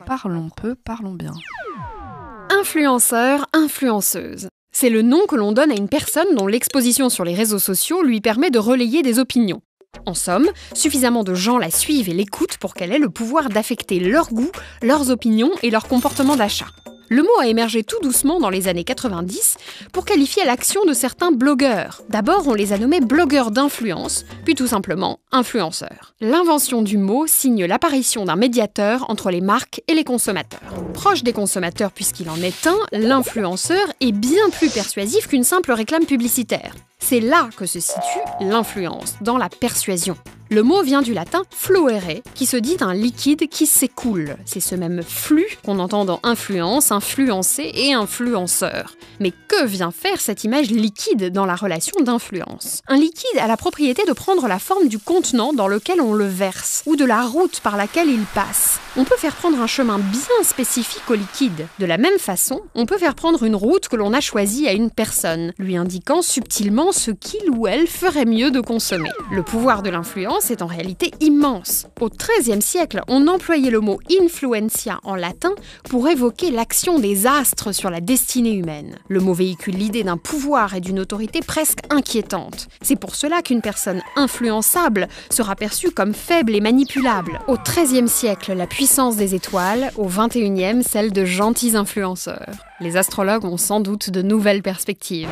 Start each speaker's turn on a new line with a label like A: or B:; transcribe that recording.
A: Parlons peu, parlons bien.
B: Influenceur, influenceuse. C'est le nom que l'on donne à une personne dont l'exposition sur les réseaux sociaux lui permet de relayer des opinions. En somme, suffisamment de gens la suivent et l'écoutent pour qu'elle ait le pouvoir d'affecter leurs goûts, leurs opinions et leur comportement d'achat. Le mot a émergé tout doucement dans les années 90 pour qualifier l'action de certains blogueurs. D'abord, on les a nommés blogueurs d'influence, puis tout simplement influenceurs. L'invention du mot signe l'apparition d'un médiateur entre les marques et les consommateurs. Proche des consommateurs puisqu'il en est un, l'influenceur est bien plus persuasif qu'une simple réclame publicitaire. C'est là que se situe l'influence, dans la persuasion. Le mot vient du latin fluere, qui se dit un liquide qui s'écoule. C'est ce même flux qu'on entend dans influence, influencer et influenceur. Mais que vient faire cette image liquide dans la relation d'influence ? Un liquide a la propriété de prendre la forme du contenant dans lequel on le verse, ou de la route par laquelle il passe. On peut faire prendre un chemin bien spécifique au liquide. De la même façon, on peut faire prendre une route que l'on a choisie à une personne, lui indiquant subtilement ce qu'il ou elle ferait mieux de consommer. Le pouvoir de l'influence est en réalité immense. Au XIIIe siècle, on employait le mot influentia en latin pour évoquer l'action des astres sur la destinée humaine. Le mot véhicule l'idée d'un pouvoir et d'une autorité presque inquiétante. C'est pour cela qu'une personne influençable sera perçue comme faible et manipulable. Au XIIIe siècle, la puissance des étoiles, au XXIe, celle de gentils influenceurs. Les astrologues ont sans doute de nouvelles perspectives.